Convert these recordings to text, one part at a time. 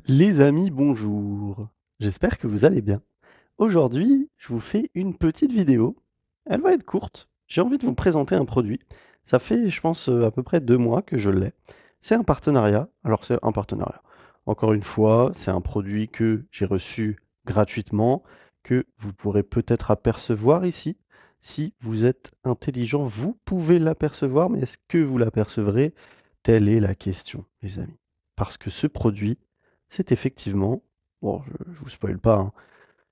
Les amis, bonjour. J'espère que vous allez bien. Aujourd'hui, je vous fais une petite vidéo. Elle va être courte. J'ai envie de vous présenter un produit. Ça fait, je pense, à peu près 2 mois que je l'ai. C'est un partenariat. Alors, c'est un partenariat. Encore une fois, c'est un produit que j'ai reçu gratuitement, que vous pourrez peut-être apercevoir ici. Si vous êtes intelligent, vous pouvez l'apercevoir, mais est-ce que vous l'apercevrez? Telle est la question, les amis. Parce que ce produit, c'est effectivement, bon, je vous spoil pas, hein,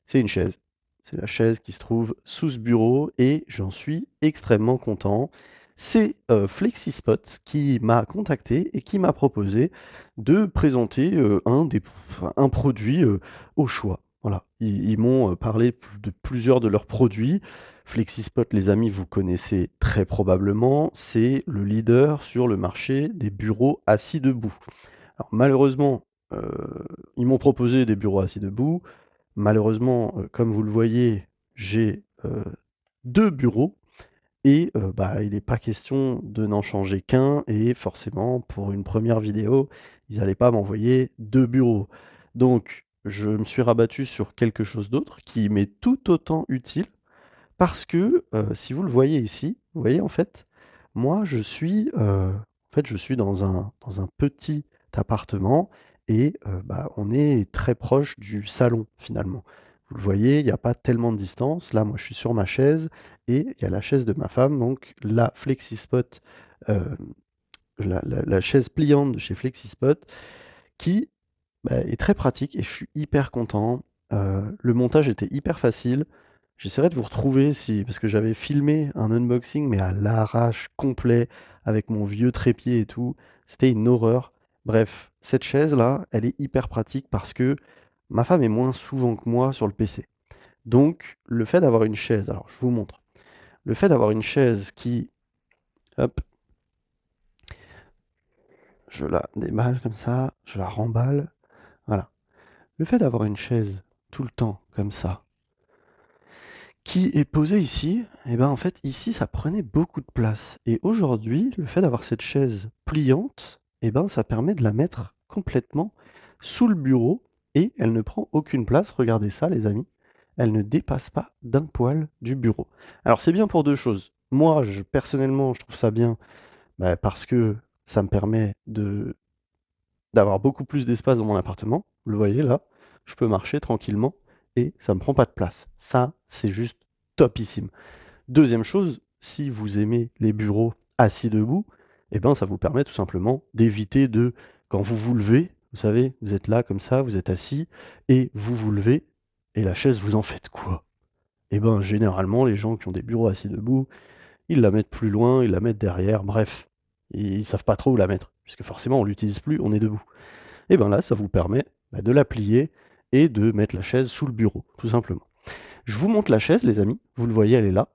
c'est une chaise. C'est la chaise qui se trouve sous ce bureau et j'en suis extrêmement content. C'est FlexiSpot qui m'a contacté et qui m'a proposé de présenter enfin, un produit au choix. Voilà, ils m'ont parlé de plusieurs de leurs produits. FlexiSpot, les amis, vous connaissez très probablement, c'est le leader sur le marché des bureaux assis debout. Alors malheureusement, ils m'ont proposé des bureaux assis debout. Malheureusement, comme vous le voyez, j'ai 2 bureaux et bah, il n'est pas question de n'en changer qu'un et forcément pour une première vidéo, ils n'allaient pas m'envoyer 2 bureaux. Donc je me suis rabattu sur quelque chose d'autre qui m'est tout autant utile parce que, si vous le voyez ici, vous voyez en fait, moi je suis dans un petit appartement et bah, on est très proche du salon finalement. Vous le voyez, il n'y a pas tellement de distance. Là, moi je suis sur ma chaise et il y a la chaise de ma femme, donc la FlexiSpot, heu, la chaise pliante de chez FlexiSpot qui, bah, est très pratique et je suis hyper content. Le montage était hyper facile. J'essaierai de vous retrouver si parce que j'avais filmé un unboxing, mais à l'arrache complet, avec mon vieux trépied et tout. C'était une horreur. Bref, cette chaise-là, elle est hyper pratique parce que ma femme est moins souvent que moi sur le PC. Donc, le fait d'avoir une chaise, alors je vous montre. Le fait d'avoir une chaise qui, hop, je la déballe comme ça, je la remballe, voilà. Le fait d'avoir une chaise tout le temps comme ça, qui est posée ici, et ben en fait ici ça prenait beaucoup de place. Et aujourd'hui, le fait d'avoir cette chaise pliante, et ben ça permet de la mettre complètement sous le bureau et elle ne prend aucune place. Regardez ça les amis, elle ne dépasse pas d'un poil du bureau. Alors c'est bien pour deux choses. Moi, personnellement, je trouve ça bien bah, parce que ça me permet de d'avoir beaucoup plus d'espace dans mon appartement. Vous le voyez là, je peux marcher tranquillement et ça me prend pas de place. Ça, c'est juste topissime. Deuxième chose, si vous aimez les bureaux assis debout, eh ben ça vous permet tout simplement d'éviter de, quand vous vous levez, vous savez, vous êtes là comme ça, vous êtes assis et vous vous levez et la chaise, vous en faites quoi? Eh ben généralement, les gens qui ont des bureaux assis debout, ils la mettent plus loin, ils la mettent derrière, bref, ils savent pas trop où la mettre, puisque forcément on l'utilise plus, on est debout. Et bien là, ça vous permet bah, de la plier et de mettre la chaise sous le bureau, tout simplement. Je vous montre la chaise, les amis. Vous le voyez, elle est là.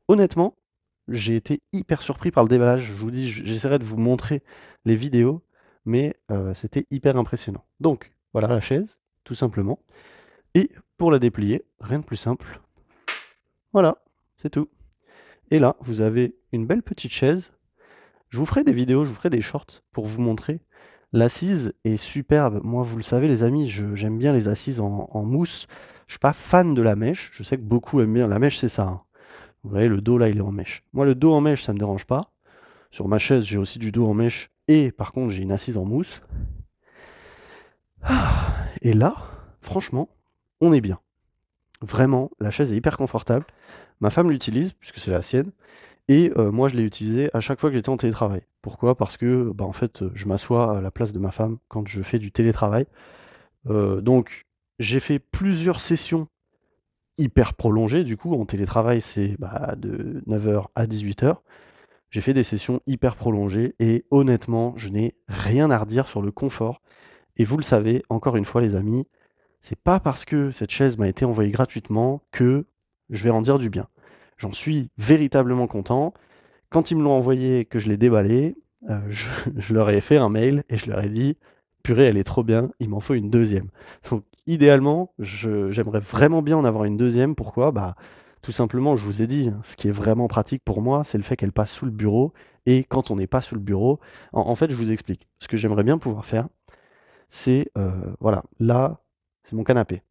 Honnêtement, j'ai été hyper surpris par le déballage. Je vous dis, j'essaierai de vous montrer les vidéos, mais c'était hyper impressionnant. Donc, voilà la chaise, tout simplement. Et pour la déplier, rien de plus simple. Voilà, c'est tout. Et là, vous avez une belle petite chaise. Je vous ferai des vidéos, je vous ferai des shorts pour vous montrer. L'assise est superbe. Moi, vous le savez, les amis, j'aime bien les assises en mousse. Je suis pas fan de la mèche. Je sais que beaucoup aiment bien. La mèche, c'est ça, hein. Vous voyez, le dos là, il est en mèche. Moi, le dos en mèche, ça me dérange pas. Sur ma chaise, j'ai aussi du dos en mèche et par contre, j'ai une assise en mousse. Ah, et là, franchement, on est bien. Vraiment, la chaise est hyper confortable. Ma femme l'utilise puisque c'est la sienne. Et moi, je l'ai utilisé à chaque fois que j'étais en télétravail. Pourquoi? Parce que, bah, en fait, je m'assois à la place de ma femme quand je fais du télétravail. Donc j'ai fait plusieurs sessions hyper prolongées, du coup, en télétravail, c'est, bah, de 9 heures à 18 heures. J'ai fait des sessions hyper prolongées et honnêtement, je n'ai rien à redire sur le confort. Et vous le savez, encore une fois, les amis, c'est pas parce que cette chaise m'a été envoyée gratuitement que je vais en dire du bien. J'en suis véritablement content. Quand ils me l'ont envoyé, que je l'ai déballé, je leur ai fait un mail et je leur ai dit: «Purée, elle est trop bien, il m'en faut une deuxième». Donc idéalement, j'aimerais vraiment bien en avoir une deuxième. Pourquoi? Bah, tout simplement, je vous ai dit, hein, ce qui est vraiment pratique pour moi, c'est le fait qu'elle passe sous le bureau et quand on n'est pas sous le bureau en fait, je vous explique. Ce que j'aimerais bien pouvoir faire, C'est, voilà, là, c'est mon canapé.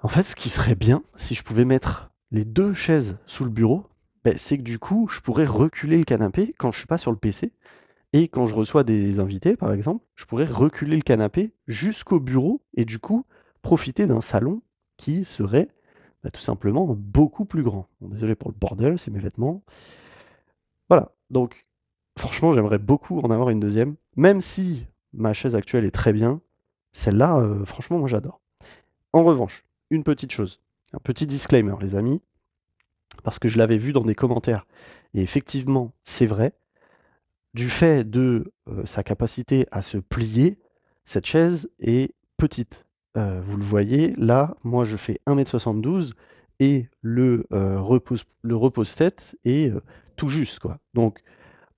En fait, ce qui serait bien, si je pouvais mettre les 2 chaises sous le bureau, beh, c'est que du coup, je pourrais reculer le canapé quand je suis pas sur le PC et quand je reçois des invités, par exemple, je pourrais reculer le canapé jusqu'au bureau et du coup, profiter d'un salon qui serait, bah, tout simplement beaucoup plus grand. Bon, désolé pour le bordel, c'est mes vêtements. Voilà, donc franchement, j'aimerais beaucoup en avoir une deuxième, même si ma chaise actuelle est très bien, celle-là, franchement, moi j'adore. En revanche, une petite chose, un petit disclaimer, les amis, parce que je l'avais vu dans des commentaires, et effectivement, c'est vrai, du fait de sa capacité à se plier, cette chaise est petite. Vous le voyez, là, moi je fais 1,72 m et le repose-tête est tout juste, quoi. Donc,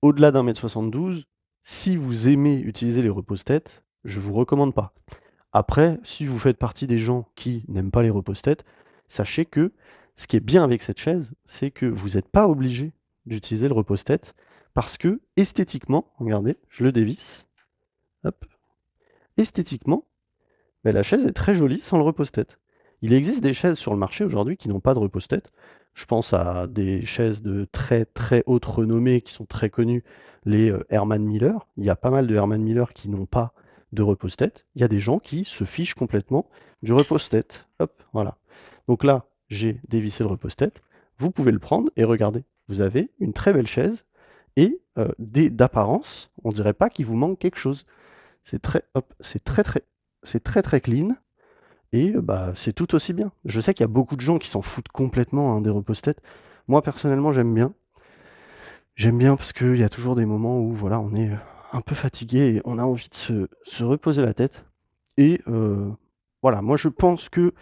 au-delà d'1,72 m, si vous aimez utiliser les repose-têtes, je vous recommande pas. Après, si vous faites partie des gens qui n'aiment pas les repose-têtes, sachez que ce qui est bien avec cette chaise, c'est que vous n'êtes pas obligé d'utiliser le repose-tête parce que esthétiquement, regardez, je le dévisse, hop, esthétiquement, ben, la chaise est très jolie sans le repose-tête. Il existe des chaises sur le marché aujourd'hui qui n'ont pas de repose-tête. Je pense à des chaises de très très haute renommée qui sont très connues, les Herman Miller. Il y a pas mal de Herman Miller qui n'ont pas de repose-tête. Il y a des gens qui se fichent complètement du repose-tête. Hop, voilà. Donc là, j'ai dévissé le repose-tête. Vous pouvez le prendre et regardez. Vous avez une très belle chaise et d'apparence, on dirait pas qu'il vous manque quelque chose. C'est très, hop, c'est très très clean et bah c'est tout aussi bien. Je sais qu'il y a beaucoup de gens qui s'en foutent complètement hein, des repose-têtes. Moi personnellement j'aime bien. J'aime bien parce qu'il y a toujours des moments où voilà on est un peu fatigué et on a envie de se reposer la tête. Et voilà, moi je pense que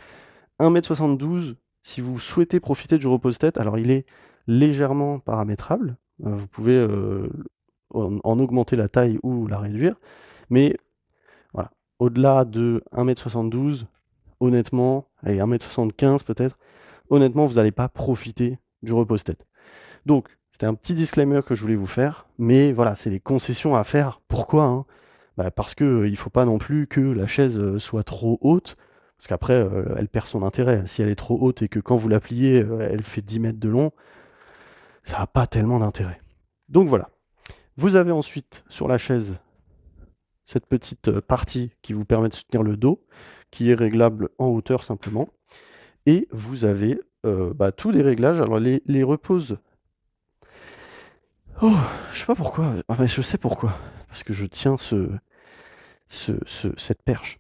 1,72 m, si vous souhaitez profiter du repose-tête, alors il est légèrement paramétrable. Vous pouvez en augmenter la taille ou la réduire. Mais voilà, au-delà de 1,72 m, honnêtement, allez, 1,75 m peut-être, honnêtement, vous n'allez pas profiter du repose-tête. Donc, c'était un petit disclaimer que je voulais vous faire, mais voilà, c'est des concessions à faire. Pourquoi hein bah, parce que il faut pas non plus que la chaise soit trop haute, parce qu'après, elle perd son intérêt. Si elle est trop haute et que quand vous la pliez, elle fait 10 mètres de long, ça n'a pas tellement d'intérêt. Donc voilà. Vous avez ensuite sur la chaise cette petite partie qui vous permet de soutenir le dos, qui est réglable en hauteur simplement. Et vous avez bah, tous les réglages. Alors les reposes. Oh, je sais pas pourquoi. Enfin, je sais pourquoi. Parce que je tiens cette perche.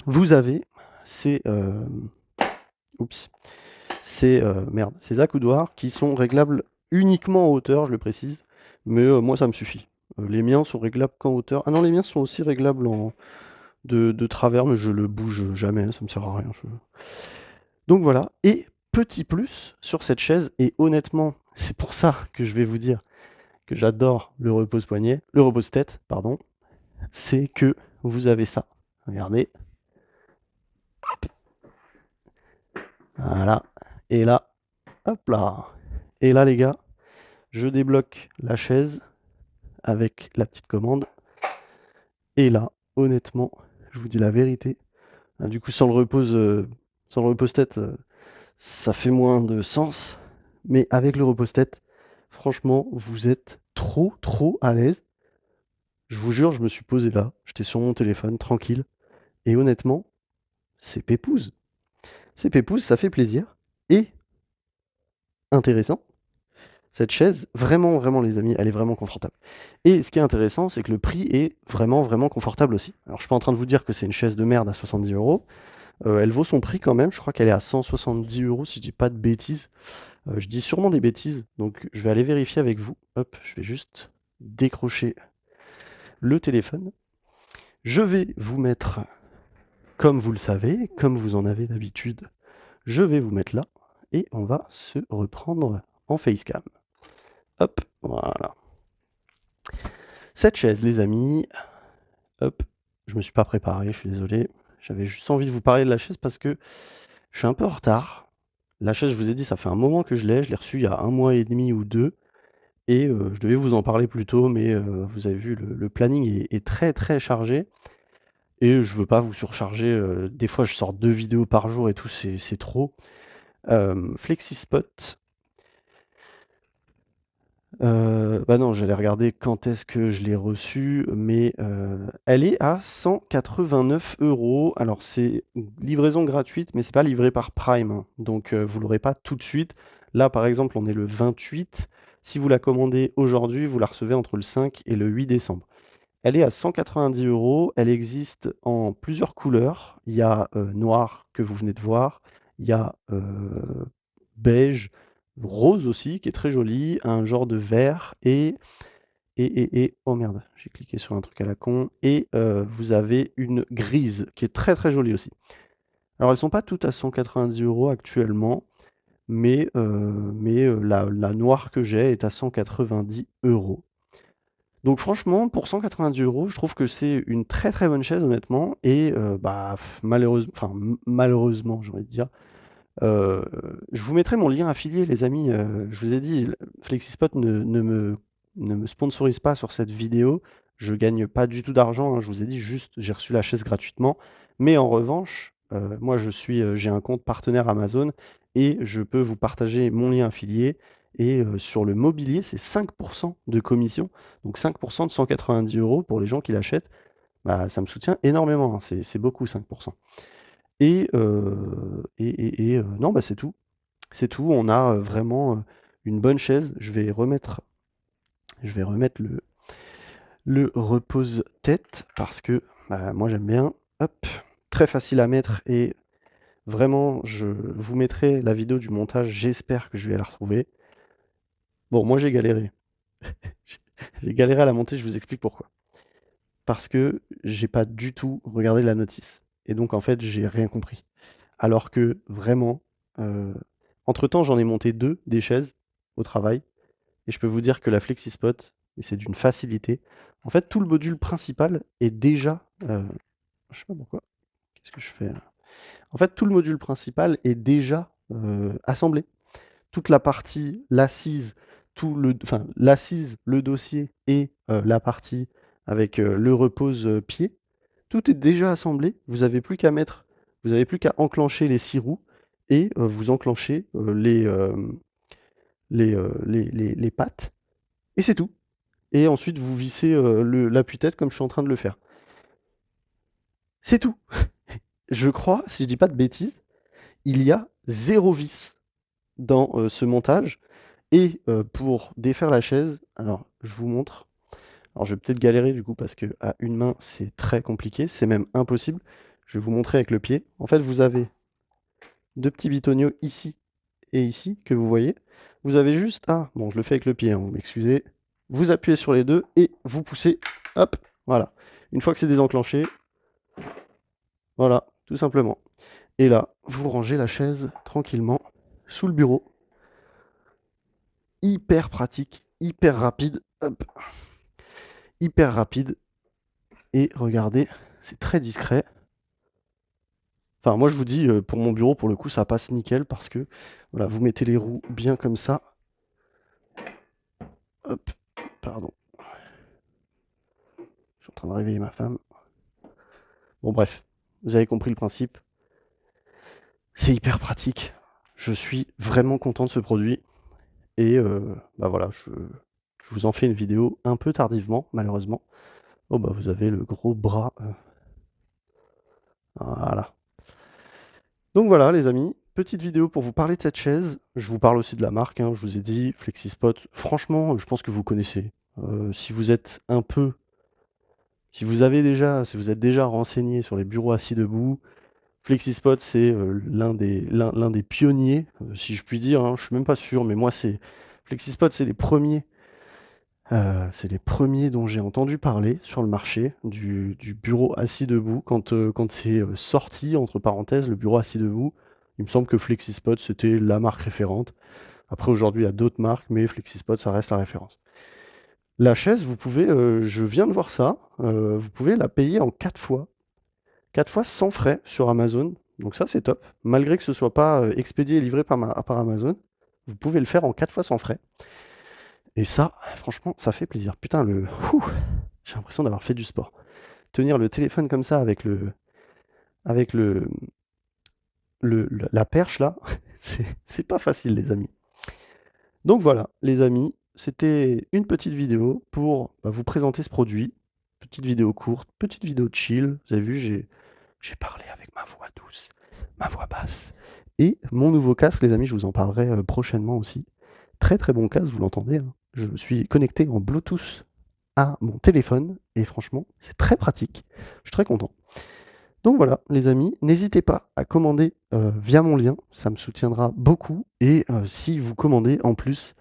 Vous avez ces, oups, ces accoudoirs qui sont réglables uniquement en hauteur, je le précise. Mais moi, ça me suffit. Les miens sont réglables qu'en hauteur. Ah non, les miens sont aussi réglables de travers, mais je le bouge jamais, ça me sert à rien. Donc voilà. Et petit plus sur cette chaise, et honnêtement, c'est pour ça que je vais vous dire que j'adore le repose-poignet, le repose-tête, pardon, c'est que vous avez ça. Regardez. Voilà. Et là, hop là. Et là, les gars, je débloque la chaise avec la petite commande. Et là, honnêtement, je vous dis la vérité. Du coup, sans le repose-tête, ça fait moins de sens. Mais avec le repose-tête, franchement, vous êtes trop, trop à l'aise. Je vous jure, je me suis posé là, j'étais sur mon téléphone, tranquille. Et honnêtement, c'est pépouze. C'est pépouze, ça fait plaisir. Et, intéressant, cette chaise, vraiment, vraiment, les amis, elle est vraiment confortable. Et ce qui est intéressant, c'est que le prix est vraiment, vraiment confortable aussi. Alors, je suis pas en train de vous dire que c'est une chaise de merde à 70 euros. Elle vaut son prix quand même. Je crois qu'elle est à 170 euros, si je dis pas de bêtises. Je dis sûrement des bêtises, donc je vais aller vérifier avec vous. Hop, je vais juste décrocher le téléphone. Je vais vous mettre, comme vous le savez, comme vous en avez d'habitude, je vais vous mettre là et on va se reprendre en facecam. Hop, voilà. Cette chaise, les amis, hop, je me suis pas préparé, je suis désolé. J'avais juste envie de vous parler de la chaise parce que je suis un peu en retard. La chaise, je vous ai dit, ça fait un moment que je l'ai reçue il y a un mois et demi ou deux. Et je devais vous en parler plus tôt, mais vous avez vu, le planning est très très chargé. Et je veux pas vous surcharger. Des fois, je sors 2 vidéos par jour et tout, c'est trop. FlexiSpot. Bah non, j'allais regarder quand est-ce que je l'ai reçue, mais elle est à 189 €. Alors c'est livraison gratuite, mais c'est pas livré par Prime, hein. Donc vous l'aurez pas tout de suite. Là, par exemple, on est le 28. Si vous la commandez aujourd'hui, vous la recevez entre le 5 et le 8 décembre. Elle est à 190 €. Elle existe en plusieurs couleurs. Il y a noir que vous venez de voir. Il y a beige, rose aussi, qui est très joli, un genre de vert oh merde, j'ai cliqué sur un truc à la con. Et vous avez une grise qui est très très jolie aussi. Alors elles sont pas toutes à 190 € actuellement, mais la noire que j'ai est à 190 €. Donc franchement, pour 190 €, je trouve que c'est une très très bonne chaise honnêtement. Et bah malheureusement, j'ai envie de dire. Euh, je vous mettrai mon lien affilié, les amis. Je vous ai dit, FlexiSpot ne me sponsorise pas sur cette vidéo. Je gagne pas du tout d'argent, hein. Je vous ai dit juste, j'ai reçu la chaise gratuitement. Mais en revanche, moi, j'ai un compte partenaire Amazon et je peux vous partager mon lien affilié. Et sur le mobilier, c'est 5% de commission. Donc 5% de 190 € pour les gens qui l'achètent. Bah, ça me soutient énormément, hein. C'est beaucoup, 5%. Non, bah, c'est tout. C'est tout. On a vraiment une bonne chaise. Je vais remettre le repose-tête parce que bah, moi j'aime bien. Hop, très facile à mettre et vraiment, je vous mettrai la vidéo du montage. J'espère que je vais la retrouver. Bon, moi j'ai galéré. J'ai galéré à la monter, je vous explique pourquoi. Parce que j'ai pas du tout regardé la notice. Et donc en fait, j'ai rien compris. Alors que vraiment, euh, entre-temps, j'en ai monté 2 des chaises au travail. Et je peux vous dire que la FlexiSpot, et c'est d'une facilité. En fait, tout le module principal est déjà. Je sais pas pourquoi. Qu'est-ce que je fais là? En fait, tout le module principal est déjà assemblé. Toute la partie, l'assise, enfin, l'assise, le dossier et la partie avec le repose-pied, tout est déjà assemblé. Vous n'avez plus qu'à enclencher les 6 roues et vous enclenchez les pattes et c'est tout. Et ensuite, vous vissez l'appui-tête comme je suis en train de le faire. C'est tout. Je crois, si je dis pas de bêtises, il y a 0 vis dans ce montage. Et pour défaire la chaise, alors je vous montre. Alors je vais peut-être galérer du coup parce que à une main c'est très compliqué, c'est même impossible. Je vais vous montrer avec le pied. En fait, vous avez 2 petits bitonniaux ici et ici que vous voyez. Vous avez juste bon, je le fais avec le pied, hein, vous m'excusez. Vous appuyez sur les deux et vous poussez. Hop, voilà. Une fois que c'est désenclenché, voilà, tout simplement. Et là, vous rangez la chaise tranquillement sous le bureau. Hyper pratique, hyper rapide. Hop, hyper rapide. Et regardez, c'est très discret. Enfin, moi je vous dis, pour mon bureau, pour le coup, ça passe nickel parce que voilà, vous mettez les roues bien comme ça. Hop, pardon. Je suis en train de réveiller ma femme. Bon, bref, vous avez compris le principe. C'est hyper pratique. Je suis vraiment content de ce produit. Et bah voilà, je vous en fais une vidéo un peu tardivement, malheureusement. Oh bah vous avez le gros bras. Voilà. Donc voilà les amis, petite vidéo pour vous parler de cette chaise. Je vous parle aussi de la marque, hein, je vous ai dit, FlexiSpot. Franchement, je pense que vous connaissez. Si vous êtes un peu, si vous êtes déjà renseigné sur les bureaux assis debout, FlexiSpot c'est l'un des pionniers, si je puis dire, hein. Je suis même pas sûr, mais moi FlexiSpot c'est les premiers dont j'ai entendu parler sur le marché du bureau assis debout. Quand c'est sorti, entre parenthèses, le bureau assis debout, il me semble que FlexiSpot, c'était la marque référente. Après, aujourd'hui, il y a d'autres marques, mais FlexiSpot, ça reste la référence. La chaise, je viens de voir ça, vous pouvez la payer en 4 fois. 4 fois sans frais sur Amazon. Donc ça, c'est top. Malgré que ce soit pas expédié et livré par Amazon, vous pouvez le faire en 4 fois sans frais. Et ça, franchement, ça fait plaisir. Putain, j'ai l'impression d'avoir fait du sport. Tenir le téléphone comme ça avec la perche là, c'est pas facile, les amis. Donc voilà, les amis, c'était une petite vidéo pour vous présenter ce produit. Petite vidéo courte, petite vidéo chill. Vous avez vu, j'ai parlé avec ma voix douce, ma voix basse. Et mon nouveau casque, les amis, je vous en parlerai prochainement aussi. Très très bon casque, vous l'entendez, hein. Je suis connecté en Bluetooth à mon téléphone et franchement, c'est très pratique. Je suis très content. Donc voilà, les amis, n'hésitez pas à commander via mon lien, ça me soutiendra beaucoup. Et si vous commandez en plus,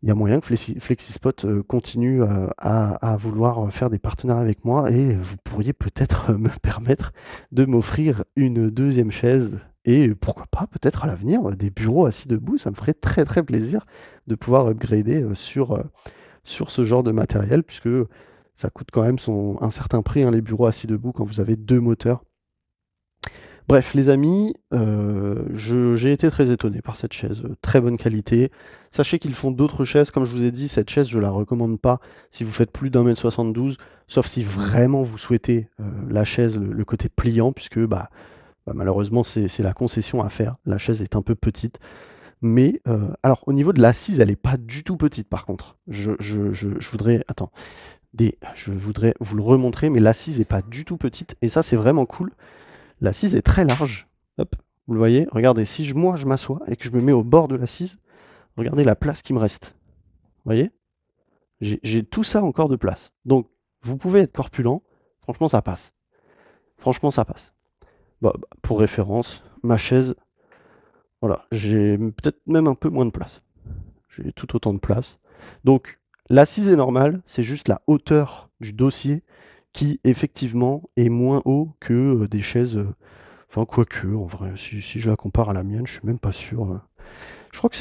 il y a moyen que Flexispot continue à vouloir faire des partenariats avec moi et vous pourriez peut-être me permettre de m'offrir une deuxième chaise et pourquoi pas peut-être à l'avenir des bureaux assis debout. Ça me ferait très très plaisir de pouvoir upgrader sur ce genre de matériel puisque ça coûte quand même un certain prix, hein, les bureaux assis debout quand vous avez deux moteurs. Bref, les amis, j'ai été très étonné par cette chaise, très bonne qualité. Sachez qu'ils font d'autres chaises, comme je vous ai dit, cette chaise je la recommande pas si vous faites plus d'1 m 72, sauf si vraiment vous souhaitez la chaise, le côté pliant, puisque malheureusement c'est la concession à faire. La chaise est un peu petite, mais alors au niveau de l'assise, elle est pas du tout petite par contre. Je voudrais, attends, je voudrais vous le remontrer, mais l'assise est pas du tout petite, et ça c'est vraiment cool. L'assise est très large. Hop, vous le voyez, regardez, si moi je m'assois et que je me mets au bord de l'assise, regardez la place qui me reste. Vous voyez, j'ai tout ça encore de place. Donc, vous pouvez être corpulent, franchement ça passe. Franchement ça passe. Pour référence, ma chaise, voilà, j'ai peut-être même un peu moins de place. J'ai tout autant de place. Donc, l'assise est normale, c'est juste la hauteur du dossier qui effectivement est moins haut que des chaises. Enfin, quoique, en vrai, si je la compare à la mienne, je suis même pas sûr. Je crois que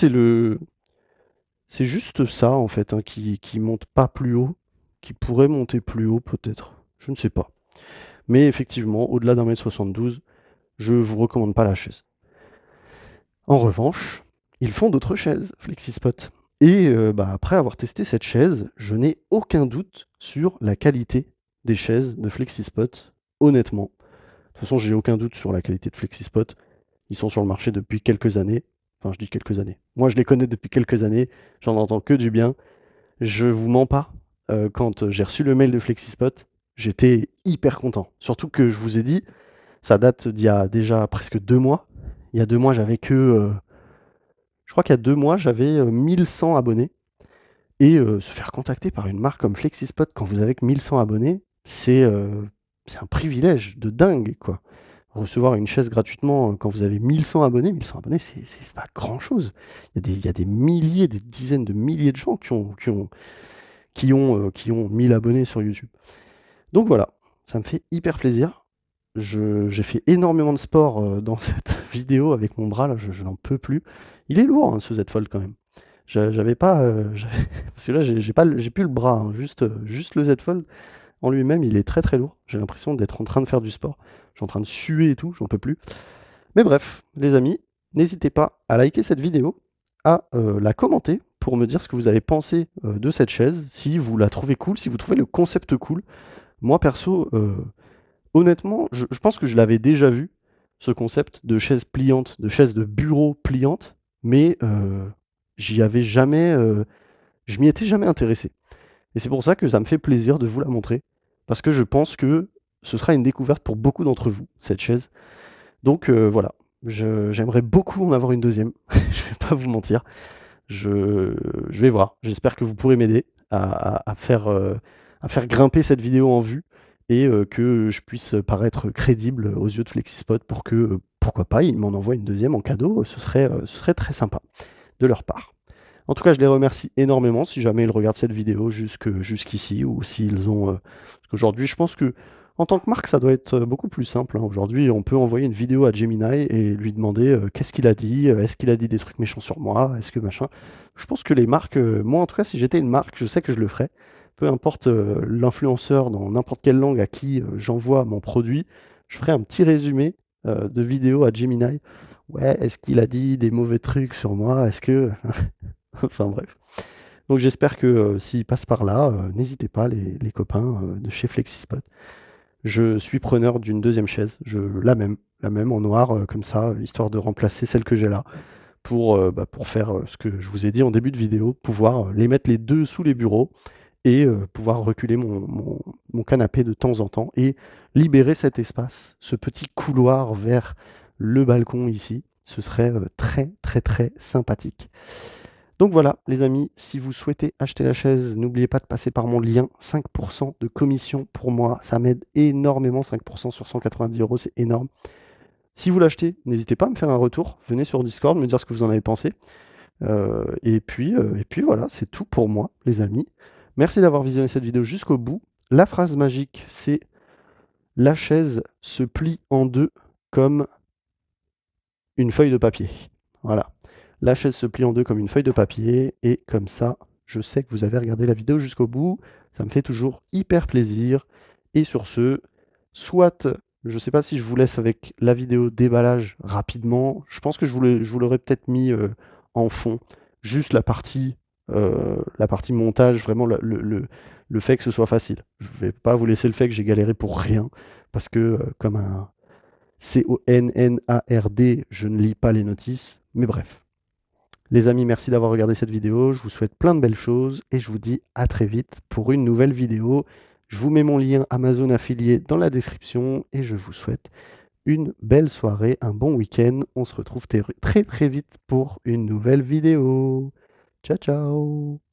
c'est juste ça, en fait, hein, qui monte pas plus haut, qui pourrait monter plus haut, peut-être. Je ne sais pas. Mais effectivement, au-delà d'1 m 72, je vous recommande pas la chaise. En revanche, ils font d'autres chaises, Flexispot. Et après avoir testé cette chaise, je n'ai aucun doute sur la qualité des chaises de Flexispot, honnêtement. De toute façon, j'ai aucun doute sur la qualité de Flexispot. Ils sont sur le marché depuis quelques années. Enfin, je dis quelques années. Moi, je les connais depuis quelques années. J'en entends que du bien. Je vous mens pas. Quand j'ai reçu le mail de Flexispot, j'étais hyper content. Surtout que je vous ai dit, ça date d'il y a déjà presque 2 mois. Il y a 2 mois, j'avais que. Je crois qu'il y a 2 mois, j'avais 1100 abonnés. Et se faire contacter par une marque comme Flexispot quand vous avez que 1100 abonnés, c'est un privilège de dingue, quoi. Recevoir une chaise gratuitement quand vous avez 1100 abonnés, 1100 abonnés, c'est pas grand-chose. Il y a des milliers, des dizaines de milliers de gens qui ont 1000 abonnés sur YouTube. Donc voilà, ça me fait hyper plaisir. J'ai fait énormément de sport dans cette vidéo avec mon bras, là, je n'en peux plus. Il est lourd, hein, ce Z Fold quand même. J'avais pas, parce que là j'ai plus le bras, hein, juste le Z Fold en lui-même, il est très très lourd. J'ai l'impression d'être en train de faire du sport. Je suis en train de suer et tout, j'en peux plus. Mais bref, les amis, n'hésitez pas à liker cette vidéo, à la commenter pour me dire ce que vous avez pensé de cette chaise, si vous la trouvez cool, si vous trouvez le concept cool. Moi perso, honnêtement, je pense que je l'avais déjà vu, ce concept de chaise pliante, de chaise de bureau pliante, mais j'y avais jamais, je m'y étais jamais intéressé. Et c'est pour ça que ça me fait plaisir de vous la montrer, parce que je pense que ce sera une découverte pour beaucoup d'entre vous, cette chaise. Donc voilà, j'aimerais beaucoup en avoir une deuxième, je vais pas vous mentir. Je vais voir, j'espère que vous pourrez m'aider à faire grimper cette vidéo en vue et que je puisse paraître crédible aux yeux de Flexispot pour que, pourquoi pas, ils m'en envoient une deuxième en cadeau, ce serait très sympa de leur part. En tout cas, je les remercie énormément si jamais ils regardent cette vidéo jusqu'ici ou s'ils ont. Parce qu'aujourd'hui, je pense que en tant que marque, ça doit être beaucoup plus simple, hein. Aujourd'hui, on peut envoyer une vidéo à Gemini et lui demander qu'est-ce qu'il a dit, est-ce qu'il a dit des trucs méchants sur moi, est-ce que machin. Je pense que les marques, moi en tout cas, si j'étais une marque, je sais que je le ferais. Peu importe l'influenceur dans n'importe quelle langue à qui j'envoie mon produit, je ferai un petit résumé de vidéo à Gemini. Ouais, est-ce qu'il a dit des mauvais trucs sur moi? Est-ce que Enfin bref. Donc j'espère que s'ils passent par là, n'hésitez pas les copains de chez Flexispot. Je suis preneur d'une deuxième chaise, la même en noir comme ça, histoire de remplacer celle que j'ai là, pour faire ce que je vous ai dit en début de vidéo, pouvoir les mettre les deux sous les bureaux et pouvoir reculer mon canapé de temps en temps et libérer cet espace, ce petit couloir vers le balcon ici. Ce serait très très très sympathique. Donc voilà, les amis, si vous souhaitez acheter la chaise, n'oubliez pas de passer par mon lien. 5% de commission pour moi, ça m'aide énormément. 5% sur 190 euros, c'est énorme. Si vous l'achetez, n'hésitez pas à me faire un retour. Venez sur Discord, me dire ce que vous en avez pensé. Et puis voilà, c'est tout pour moi, les amis. Merci d'avoir visionné cette vidéo jusqu'au bout. La phrase magique, c'est la chaise se plie en deux comme une feuille de papier. Voilà. La chaise se plie en deux comme une feuille de papier et comme ça, je sais que vous avez regardé la vidéo jusqu'au bout. Ça me fait toujours hyper plaisir. Et sur ce, soit, je ne sais pas si je vous laisse avec la vidéo déballage rapidement. Je pense que je vous l'aurais peut-être mis en fond. Juste la partie montage, vraiment le fait que ce soit facile. Je ne vais pas vous laisser le fait que j'ai galéré pour rien. Parce que comme un CONNARD, je ne lis pas les notices. Mais bref. Les amis, merci d'avoir regardé cette vidéo. Je vous souhaite plein de belles choses et je vous dis à très vite pour une nouvelle vidéo. Je vous mets mon lien Amazon affilié dans la description et je vous souhaite une belle soirée, un bon week-end. On se retrouve très très vite pour une nouvelle vidéo. Ciao ciao!